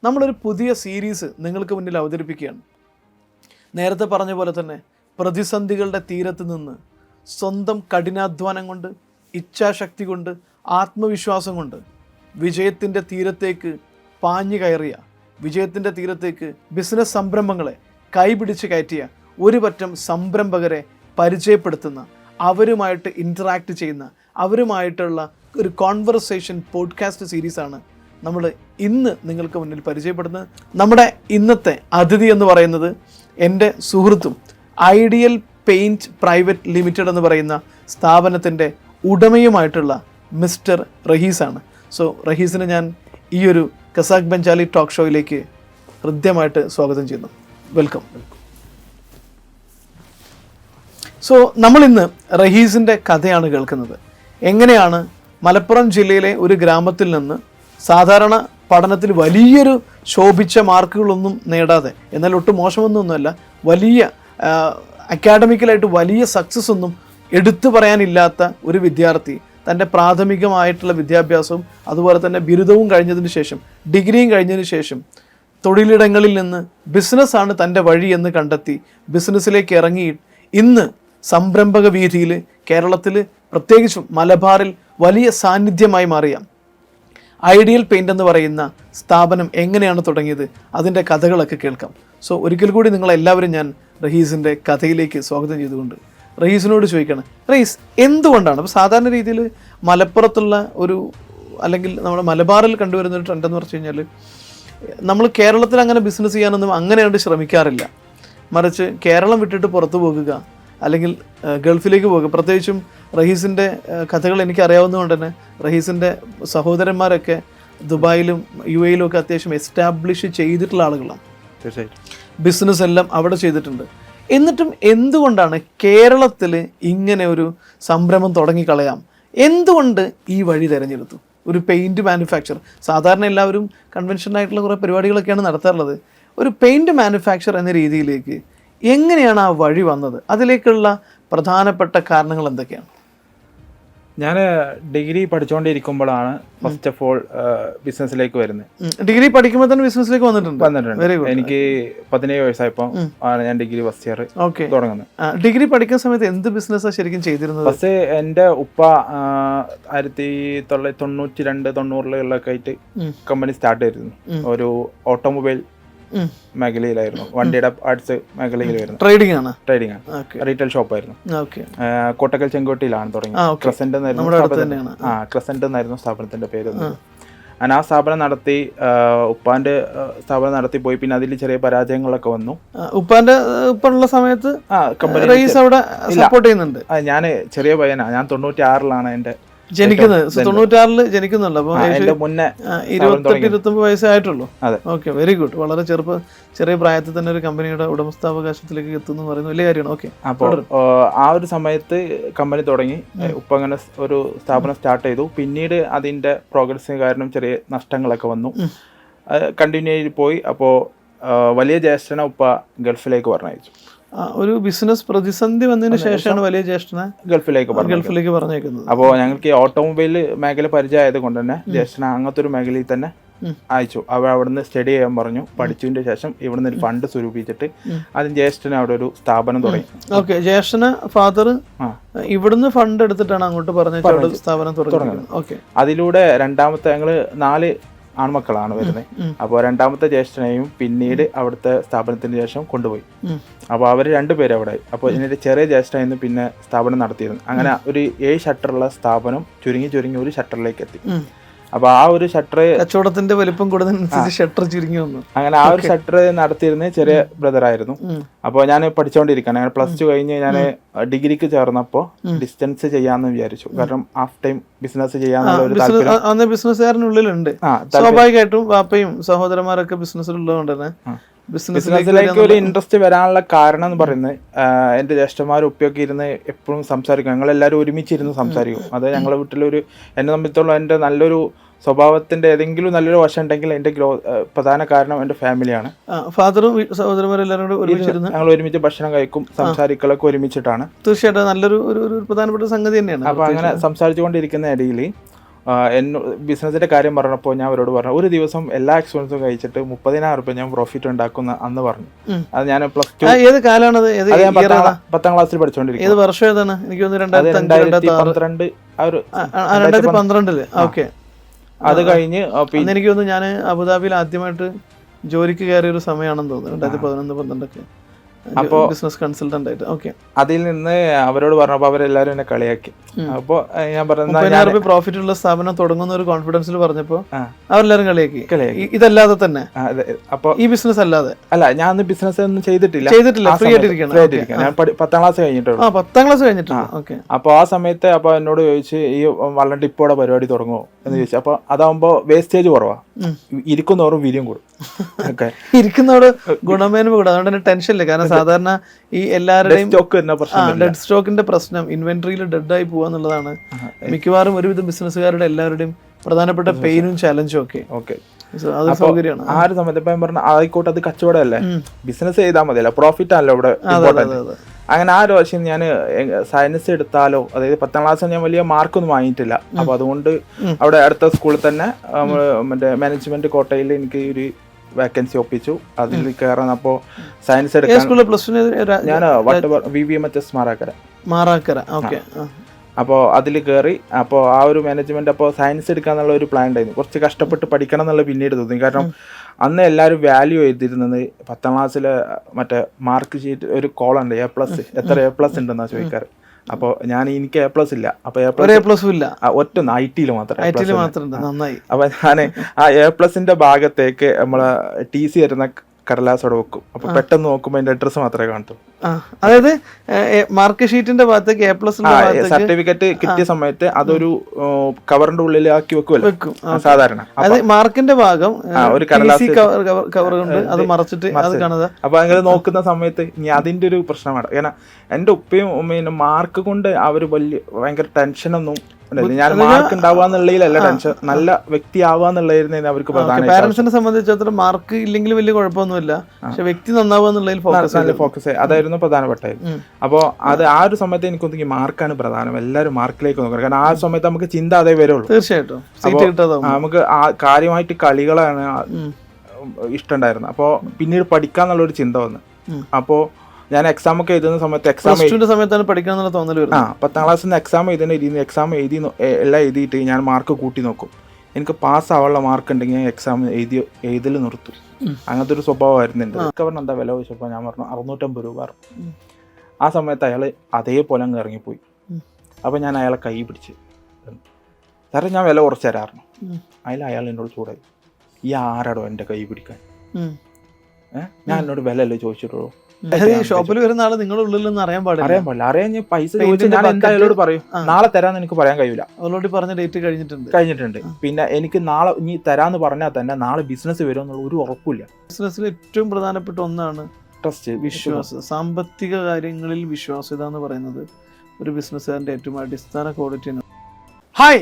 നമ്മളൊരു പുതിയ സീരീസ് നിങ്ങൾക്ക് മുന്നിൽ അവതരിപ്പിക്കുകയാണ്. നേരത്തെ പറഞ്ഞ പോലെ തന്നെ പ്രതിസന്ധികളുടെ തീരത്ത് നിന്ന് സ്വന്തം കഠിനാധ്വാനം കൊണ്ട്, ഇച്ഛാശക്തി കൊണ്ട്, ആത്മവിശ്വാസം കൊണ്ട് വിജയത്തിൻ്റെ തീരത്തേക്ക് പാഞ്ഞു കയറിയ, വിജയത്തിൻ്റെ തീരത്തേക്ക് ബിസിനസ് സംരംഭങ്ങളെ കൈപിടിച്ച് കയറ്റിയ ഒരു പറ്റം സംരംഭകരെ പരിചയപ്പെടുത്തുന്ന, അവരുമായിട്ട് ഇൻറ്ററാക്ട് ചെയ്യുന്ന, അവരുമായിട്ടുള്ള ഒരു കോൺവെർസേഷൻ പോഡ്കാസ്റ്റ് സീരീസാണ് നമ്മൾ ഇന്ന് നിങ്ങൾക്ക് മുന്നിൽ പരിചയപ്പെടുന്നത്. നമ്മുടെ ഇന്നത്തെ അതിഥി എന്ന് പറയുന്നത് എൻ്റെ സുഹൃത്തും ഐഡിയൽ പെയിൻറ്റ് പ്രൈവറ്റ് ലിമിറ്റഡ് എന്ന് പറയുന്ന സ്ഥാപനത്തിൻ്റെ ഉടമയുമായിട്ടുള്ള മിസ്റ്റർ റഹീസാണ്. സോ റഹീസിന് ഞാൻ ഈ ഒരു ഖസാക്ക് ബെഞ്ചാലി ടോക്ക് ഷോയിലേക്ക് ഹൃദ്യമായിട്ട് സ്വാഗതം ചെയ്യുന്നു. വെൽക്കം. സോ നമ്മളിന്ന് റഹീസിൻ്റെ കഥയാണ് കേൾക്കുന്നത്. എങ്ങനെയാണ് മലപ്പുറം ജില്ലയിലെ ഒരു ഗ്രാമത്തിൽ നിന്ന് സാധാരണ പഠനത്തിൽ വലിയൊരു ശോഭിച്ച മാർക്കുകളൊന്നും നേടാതെ, എന്നാൽ ഒട്ടും മോശമൊന്നുമല്ല, വലിയ അക്കാഡമിക്കലായിട്ട് വലിയ സക്സസ് ഒന്നും എടുത്തു പറയാനില്ലാത്ത ഒരു വിദ്യാർത്ഥി തൻ്റെ പ്രാഥമികമായിട്ടുള്ള വിദ്യാഭ്യാസവും അതുപോലെ തന്നെ ബിരുദവും കഴിഞ്ഞതിന് ശേഷം, ഡിഗ്രിയും കഴിഞ്ഞതിന് ശേഷം തൊഴിലിടങ്ങളിൽ നിന്ന് ബിസിനസ്സാണ് തൻ്റെ വഴി എന്ന് കണ്ടെത്തി ബിസിനസ്സിലേക്ക് ഇറങ്ങി ഇന്ന് സംരംഭക വീഥിയിൽ കേരളത്തിൽ പ്രത്യേകിച്ചും മലബാറിൽ വലിയ സാന്നിധ്യമായി മാറിയ ഐഡിയൽ പെയിൻ്റ് എന്ന് പറയുന്ന സ്ഥാപനം എങ്ങനെയാണ് തുടങ്ങിയത്, അതിൻ്റെ കഥകളൊക്കെ കേൾക്കാം. സോ ഒരിക്കൽ കൂടി നിങ്ങളെല്ലാവരും ഞാൻ റഹീസിൻ്റെ കഥയിലേക്ക് സ്വാഗതം ചെയ്തുകൊണ്ട് റഹീസിനോട് ചോദിക്കുകയാണ്, റഹീസ് എന്തുകൊണ്ടാണ് ഇപ്പോൾ സാധാരണ രീതിയിൽ മലപ്പുറത്തുള്ള ഒരു, അല്ലെങ്കിൽ നമ്മുടെ മലബാറിൽ കണ്ടുവരുന്ന ഒരു ട്രെൻഡ് എന്ന് പറഞ്ഞു കഴിഞ്ഞാൽ, നമ്മൾ കേരളത്തിൽ അങ്ങനെ ബിസിനസ് ചെയ്യാനൊന്നും അങ്ങനെയാണ്ട് ശ്രമിക്കാറില്ല. മറിച്ച് കേരളം വിട്ടിട്ട് പുറത്തു പോകുക, അല്ലെങ്കിൽ ഗൾഫിലേക്ക് പോകുക. പ്രത്യേകിച്ചും റഹീസിൻ്റെ കഥകൾ എനിക്ക് അറിയാവുന്നതുകൊണ്ട് തന്നെ റഹീസിൻ്റെ സഹോദരന്മാരൊക്കെ ദുബായിലും യു എയിലും ഒക്കെ അത്യാവശ്യം എസ്റ്റാബ്ലിഷ് ചെയ്തിട്ടുള്ള ആളുകളാണ്. തീർച്ചയായിട്ടും ബിസിനസ് എല്ലാം അവിടെ ചെയ്തിട്ടുണ്ട്. എന്നിട്ടും എന്തുകൊണ്ടാണ് കേരളത്തിൽ ഇങ്ങനെ ഒരു സംരംഭം തുടങ്ങിക്കളയാം, എന്തുകൊണ്ട് ഈ വഴി തിരഞ്ഞെടുത്തു? ഒരു പെയിൻറ്റ് മാനുഫാക്ചർ, സാധാരണ എല്ലാവരും കൺവെൻഷനായിട്ടുള്ള കുറേ പരിപാടികളൊക്കെയാണ് നടത്താറുള്ളത്. ഒരു പെയിൻറ്റ് മാനുഫാക്ചർ എന്ന രീതിയിലേക്ക് എങ്ങനെയാണ് ആ വഴി വന്നത്? അതിലേക്കുള്ള പ്രധാനപ്പെട്ട കാരണങ്ങൾ എന്തൊക്കെയാണ്? ഞാൻ ഡിഗ്രി പഠിച്ചുകൊണ്ടിരിക്കുമ്പോഴാണ് ഫസ്റ്റ് ഓഫ് ഓൾ ബിസിനസ്സിലേക്ക് വരുന്നത്. ഡിഗ്രി പഠിക്കുമ്പോൾ തന്നെ ബിസിനസ്സിലേക്ക് വന്നിട്ടുണ്ട്. എനിക്ക് 17 വയസ്സായപ്പോൾ ആണ് ഞാൻ ഡിഗ്രി ഫസ്റ്റ് ഇയർ തുടങ്ങുന്നത്. ഡിഗ്രി പഠിക്കുന്ന സമയത്ത് എന്ത് ബിസിനസ്സാണ് ശരിക്കും ചെയ്തിരുന്നത്? ഫസ്റ്റ് എൻ്റെ ഉപ്പ 1992-90 ആയിട്ട് കമ്പനി സ്റ്റാർട്ട് ചെയ്തിരുന്നു. ഒരു ഓട്ടോമൊബൈൽ മേഖലയിലായിരുന്നു, വണ്ടിയുടെ പാർട്സ് മേഖലയിലായിരുന്നു. ട്രേഡിംഗ് ആണ്, റീറ്റെയിൽ ഷോപ്പായിരുന്നു. കോട്ടക്കൽ ചെങ്കോട്ടയിലാണ് തുടങ്ങിയത്. ക്രസന്റ് എന്നായിരുന്നു സ്ഥാപനത്തിന്റെ പേര്. ഞാൻ ആ സ്ഥാപനം നടത്തി, ഉപ്പാന്റെ സ്ഥാപനം നടത്തി പോയി. പിന്നെ അതിൽ ചെറിയ പരാജയങ്ങളൊക്കെ വന്നു. ഉപ്പാന്റെ ഉള്ള സമയത്ത് ഞാൻ ചെറിയ പയ്യനാ. ഞാൻ 96-ലാണ് എന്റെ ജനിക്കുന്നത്. 96-ൽ ജനിക്കുന്നുള്ളൂ. അപ്പോൾ എന്റെ മുന്നേ 28-29 വയസ്സായിട്ടുള്ളൂ. Okay, very good. വളരെ ചെറിയ പ്രായത്തിൽ തന്നെ ഒരു കമ്പനിയുടെ ഉടമസ്ഥാവകാശത്തിലേക്ക് എത്തുന്നു പറയുന്നത് വലിയ കാര്യമാണ്. ഓക്കെ, അപ്പോൾ ആ ഒരു സമയത്ത് കമ്പനി തുടങ്ങി. ഉപ്പ അങ്ങനെ ഒരു സ്ഥാപനം സ്റ്റാർട്ട് ചെയ്തു. പിന്നീട് അതിന്റെ പ്രോഗ്രസ് കാരണം ചെറിയ നഷ്ടങ്ങളൊക്കെ വന്നു. കണ്ടിന്യൂ ചെയ്ത് പോയി. അപ്പോൾ വലിയ ജ്യേഷ്ഠനെ ഉപ്പ ഗൾഫിലേക്ക് പറഞ്ഞയച്ചു. ഒരു ബിസിനസ് പ്രതിസന്ധി വന്നതിന് ശേഷമാണ് വലിയ ജ്യേഷ്ഠനെ ഗൾഫിലേക്ക് പറഞ്ഞേക്കുന്നത്. അപ്പോൾ ഞങ്ങൾക്ക് ഓട്ടോമൊബൈൽ മേഖല പരിചയമായത് കൊണ്ട് തന്നെ ജ്യേഷ്ഠനെ അങ്ങനത്തെ ഒരു മേഖലയിൽ തന്നെ അയച്ചു. അവിടുന്ന് സ്റ്റഡി ചെയ്യാൻ പറഞ്ഞു. പഠിച്ചതിന്റെ ശേഷം ഇവിടുന്ന് ഒരു ഫണ്ട് സ്വരൂപിച്ചിട്ട് അതിന് ജ്യേഷ്ഠന് അവിടെ ഒരു സ്ഥാപനം തുടങ്ങി. ഓക്കെ, ജ്യേഷ്ഠന് ഫാദർ ഇവിടുന്ന് ഫണ്ട് എടുത്തിട്ടാണ് അങ്ങോട്ട് പറഞ്ഞ സ്ഥാപനം തുടങ്ങുന്നത്. ഓക്കെ, അതിലൂടെ രണ്ടാമത്തെ ഞങ്ങള് 4 ആൺമക്കളാണ് വരുന്നത്. അപ്പോൾ രണ്ടാമത്തെ ജ്യേഷ്ഠനെയും പിന്നീട് അവിടുത്തെ സ്ഥാപനത്തിന് ശേഷം കൊണ്ടുപോയി. അപ്പോൾ അവർ 2 പേര് അവിടെ. അപ്പോൾ ഇതിന്റെ ചെറിയ ജ്യേഷ്ഠനായിരുന്നു പിന്നെ സ്ഥാപനം നടത്തിയിരുന്നു. അങ്ങനെ ഒരു 7 ഷട്ടറുള്ള സ്ഥാപനം ചുരുങ്ങി ഒരു ഷട്ടറിലേക്ക് എത്തി. അപ്പൊ ആ ഒരു ഷട്ടർ, കച്ചവടത്തിന്റെ വലിപ്പം കൂടുതലനുസരിച്ച് ഷട്ടർ ചുരുങ്ങി വന്നു. അങ്ങനെ ആ ഒരു ഷട്ടർ നടത്തിയിരുന്നത് ചെറിയ ബ്രദർ ആയിരുന്നു. അപ്പോൾ ഞാൻ പഠിച്ചുകൊണ്ടിരിക്കുകയാണ്. ഞാൻ +2 കഴിഞ്ഞ് ഞാൻ ഡിഗ്രിക്ക് ചേർന്നപ്പോൾ ഡിസ്റ്റൻസ് ചെയ്യാന്ന് വിചാരിച്ചു. കാരണം ഹാഫ് ടൈം ബിസിനസ് ചെയ്യാന്നുള്ള ഒരു താല്പര്യം ബിസിനസ്സുകാരനുള്ളിലുണ്ട്. സ്വാഭാവികമായിട്ടും വാപ്പയും സഹോദരന്മാരൊക്കെ ബിസിനസ്സിലുള്ളതുകൊണ്ട് തന്നെ ബിസിനസ്സിലേക്ക് ഒരു ഇൻട്രസ്റ്റ് വരാനുള്ള കാരണം എന്ന് പറയുന്നത്, എൻ്റെ ജ്യേഷ്ഠന്മാരും ഉപ്പയൊക്കെ ഇരുന്ന് എപ്പോഴും സംസാരിക്കും. ഞങ്ങളെല്ലാവരും ഒരുമിച്ചിരുന്ന് സംസാരിക്കും. അത് ഞങ്ങളുടെ വീട്ടിലൊരു, എന്നെ സംബന്ധിച്ചോളം എൻ്റെ നല്ലൊരു സ്വഭാവത്തിന്റെ ഏതെങ്കിലും നല്ലൊരു വശം ഉണ്ടെങ്കിൽ എൻ്റെ പ്രധാന കാരണം എൻ്റെ ഫാമിലിയാണ്. ഫാദറും സഹോദരന്മാരെല്ലാവരും കൂടെ ഒരുമിച്ചിരുന്ന് ഞങ്ങൾ ഒരുമിച്ച് ഭക്ഷണം കഴിക്കും, സംസാരിക്കലൊക്കെ ഒരുമിച്ചിട്ടാണ്. തീർച്ചയായിട്ടും നല്ലൊരു പ്രധാനപ്പെട്ട സംഗതി തന്നെയാണ്. അപ്പൊ അങ്ങനെ സംസാരിച്ചുകൊണ്ടിരിക്കുന്ന ഇടയിൽ ബിസിനസിന്റെ കാര്യം പറഞ്ഞപ്പോൾ ഞാൻ അവരോട് പറഞ്ഞു ഒരു ദിവസം എല്ലാ എക്സ്പെൻസും കഴിച്ചിട്ട് 30,000 രൂപ ഞാൻ പ്രോഫിറ്റ് ഉണ്ടാക്കുന്ന അന്ന് പറഞ്ഞു. അത് ഞാൻ പ്ലസ് 2 ഏത് കാലാണത്? 10ാം ക്ലാസ്സിൽ പഠിച്ചുകൊണ്ടിരിക്കും. ഏത് വർഷം ഏതാണ്? എനിക്ക് 2012 2012. ഓക്കെ. അത് കഴിഞ്ഞ് പിന്നെ എനിക്ക് തോന്നുന്നു ഞാൻ അബുദാബിയിൽ ആദ്യമായിട്ട് ജോലിക്ക് കയറിയ ഒരു സമയമാണെന്ന് തോന്നുന്നു, 2011-12 അപ്പോ ബിസിനസ് കൺസൾട്ടന്റ് ആയിട്ട്. ഓക്കെ. അതിൽ നിന്ന് അവരോട് പറഞ്ഞപ്പോ അവരെല്ലാരും എന്നെ കളിയാക്കി. അപ്പൊ ഞാൻ പറഞ്ഞു പ്രോഫിറ്റ് ഉള്ള സ്ഥാപനം തുടങ്ങുന്ന ഒരു കോൺഫിഡൻസിൽ പറഞ്ഞപ്പോ അവരെല്ലാരും കളിയാക്കി. ഇതല്ലാതെ തന്നെ അപ്പൊ ഈ ബിസിനസ് അല്ലാതെ അല്ല, ഞാൻ അന്ന് ബിസിനസ് ഒന്നും ചെയ്തിട്ടില്ല, ഫ്രീ ആയിട്ടിരിക്കണം. ഞാൻ 10ാം ക്ലാസ് കഴിഞ്ഞിട്ടുള്ളൂ. 10ാം ക്ലാസ് കഴിഞ്ഞിട്ടുണ്ട്. ഓക്കെ. അപ്പൊ ആ സമയത്ത് അപ്പൊ എന്നോട് ചോദിച്ച് ഈ വള്ളം ടിപ്പോടെ പരിപാടി തുടങ്ങുമോ എന്ന് ചോദിച്ചു. അപ്പൊ അതാവുമ്പോ വേസ്റ്റേജ് കുറവാ, ഇരിക്കുന്നവരും വീര്യം കൂടും. ഇരിക്കുന്നതോട് ഗുണമേന്മ കൂടും. അതുകൊണ്ട് തന്നെ ടെൻഷൻ ഇല്ല. കാരണം സാധാരണ ഈ എല്ലാവരുടെയും ഡെഡ് സ്റ്റോക്കിന്റെ പ്രശ്നം ഇൻവെന്ററിയിൽ ഡെഡ് ആയി പോവാന്നുള്ളതാണ് മിക്കവാറും ഒരുവിധ ബിസിനസ്സുകാരുടെ എല്ലാവരുടെയും പ്രധാനപ്പെട്ട പെയിനും ചാലഞ്ചും ഒക്കെ. അത് സൗകര്യമാണ്. ആ ഒരു സമയത്ത് ഇപ്പൊ ഞാൻ പറഞ്ഞ ആയിക്കോട്ടെ, അത് കച്ചവടമല്ലേ, ബിസിനസ് ചെയ്താൽ മതിയല്ലോ, പ്രോഫിറ്റ് ആണല്ലോ ഇവിടെ ഇമ്പോർട്ടന്റ്. അങ്ങനെ ആ ഒരു വർഷം ഞാൻ സയൻസ് എടുത്താലോ, അതായത് 10ാം ക്ലാസ് ഞാൻ വലിയ മാർക്കൊന്നും വാങ്ങിയിട്ടില്ല. അപ്പൊ അതുകൊണ്ട് അവിടെ അടുത്ത സ്കൂളിൽ തന്നെ മറ്റേ മാനേജ്മെന്റ് കോട്ടയിൽ എനിക്ക് ഒരു വേക്കൻസി ഒപ്പിച്ചു. അതിൽ കയറാൻ അപ്പോ സയൻസ് എടുക്കാൻ ഞാൻ VVMHS മാറാക്കര. അപ്പോൾ അതിൽ കയറി. അപ്പോൾ ആ ഒരു മാനേജ്മെന്റ് അപ്പോൾ സയൻസ് എടുക്കാന്നുള്ള ഒരു പ്ലാൻ ഉണ്ടായിരുന്നു. കുറച്ച് കഷ്ടപ്പെട്ട് പഠിക്കണം എന്നുള്ള പിന്നീട് തോന്നി. കാരണം അന്ന് എല്ലാവരും വാല്യൂ എഴുതിയിരുന്നത് 10ാം ക്ലാസ്സിലെ മറ്റേ മാർക്ക് ഷീറ്റ് ഒരു കോളുണ്ട് A+, എത്ര A+ ഉണ്ടെന്നാ ചോദിക്കാറ്. അപ്പോൾ എനിക്ക് A+ ഇല്ല. അപ്പൊ A+ ഇല്ല, ഒറ്റ IT-ൽ മാത്രം. നന്നായി. അപ്പൊ ഞാൻ ആ A+ന്റെ ഭാഗത്തേക്ക് നമ്മളെ TC വരുന്ന കടലാസോടെ വെക്കും. അപ്പൊ പെട്ടെന്ന് നോക്കുമ്പോ അതിന്റെ അഡ്രസ് മാത്രമേ കാണൂ. അതായത് മാർക്ക് ഷീറ്റിന്റെ ഭാഗത്തേക്ക് A+ സർട്ടിഫിക്കറ്റ് കിട്ടിയ സമയത്ത് അതൊരു കവറിന്റെ ഉള്ളിൽ ആക്കി വെക്കും സാധാരണ. മാർക്കിന്റെ ഭാഗം ഒരു കടലാസ് കവർ കൊണ്ട് അത് മറച്ചിട്ട് അത് കാണുക. അപ്പൊ അങ്ങനെ നോക്കുന്ന സമയത്ത് ഇനി അതിന്റെ ഒരു പ്രശ്നമാണ്. കാരണം എന്റെ ഉപ്പയും ഉമ്മയും മാർക്ക് കൊണ്ട് അവര് ഭയങ്കര ടെൻഷനൊന്നും, ഞാൻ മാർക്ക് ഉണ്ടാവാന്നുള്ളതിലല്ല ടെൻഷൻ, നല്ല വ്യക്തി ആവാന്നുള്ളതായിരുന്നു അവർക്ക് പ്രധാന. പാരന്റ്സിനെ സംബന്ധിച്ചിടത്തോളം മാർക്ക് ഇല്ലെങ്കിൽ വലിയ കുഴപ്പമൊന്നുമില്ല, പക്ഷെ വ്യക്തി നന്നാവുക എന്നുള്ളതിൽ ഫോക്കസ് അതായിരുന്നു പ്രധാനപ്പെട്ടായിരുന്നു. അപ്പോൾ അത് ആ ഒരു സമയത്ത് എനിക്കൊന്നെങ്കിൽ മാർക്കാണ് പ്രധാനം, എല്ലാവരും മാർക്കിലേക്ക് നോക്കണം. കാരണം ആ സമയത്ത് നമുക്ക് ചിന്ത അതേ വരുള്ളൂ. തീർച്ചയായിട്ടും നമുക്ക് കാര്യമായിട്ട് കളികളാണ് ഇഷ്ടമുണ്ടായിരുന്നത്. അപ്പോൾ പിന്നീട് പഠിക്കാന്നുള്ളൊരു ചിന്ത വന്നു. അപ്പോൾ ഞാൻ എക്സാം ഒക്കെ എഴുതുന്ന സമയത്ത് സമയത്താണ് പഠിക്കണം തോന്നൽ. 10ാം ക്ലാസ്സിൽ നിന്ന് എക്സാം എക്സാം എല്ലാം എഴുതിയിട്ട് ഞാൻ മാർക്ക് കൂട്ടി നോക്കും. എനിക്ക് പാസ് ആവാനുള്ള മാർക്ക് ഉണ്ടെങ്കിൽ ഞാൻ എക്സാം എഴുതൽ നിർത്തും. അങ്ങനത്തെ ഒരു സ്വഭാവമായിരുന്നു എൻ്റെ. കവറിന് എന്താ വില ചോദിച്ചപ്പോൾ ഞാൻ പറഞ്ഞു 650 രൂപ. ആ സമയത്ത് അയാൾ അതേപോലെ അങ്ങ് ഇറങ്ങിപ്പോയി. അപ്പം ഞാൻ അയാളെ കൈ പിടിച്ച്, സാറേ ഞാൻ വില കുറച്ച് തരാറുണ്ട്. അയാൾ എന്നോട് ചൂടായി, ഈ ആരാടോ എൻ്റെ കൈ പിടിക്കാൻ, ഞാൻ എന്നോട് വില അല്ലേ ചോദിച്ചിട്ടുള്ളൂ. ഷോപ്പിൽ വരുന്ന ആള് നിങ്ങളുടെ ഉള്ളിൽ അറിയാൻ പാടില്ല. അറിയാൻ പൈസ ചോദിച്ചാൽ ഞാൻ എന്തായാലും പറയും നാളെ തരാന്ന് എനിക്ക് പറയാൻ കഴിയില്ല. ഓൾറെഡി പറഞ്ഞ ഡേറ്റ് കഴിഞ്ഞിട്ടുണ്ട്. പിന്നെ എനിക്ക് നാളെ ഇനി തരാന്ന് പറഞ്ഞാൽ തന്നെ നാളെ ബിസിനസ് വരും എന്നുള്ള ഒരു ഉറപ്പില്ല. ബിസിനസ്സിൽ ഏറ്റവും പ്രധാനപ്പെട്ട ഒന്നാണ് ട്രസ്റ്റ്, വിശ്വാസം. സാമ്പത്തിക കാര്യങ്ങളിൽ വിശ്വാസ്യത എന്ന് പറയുന്നത് ഒരു ബിസിനസ്സുകാരന്റെ ഏറ്റവും അടിസ്ഥാന ക്വാളിറ്റിയാണ്.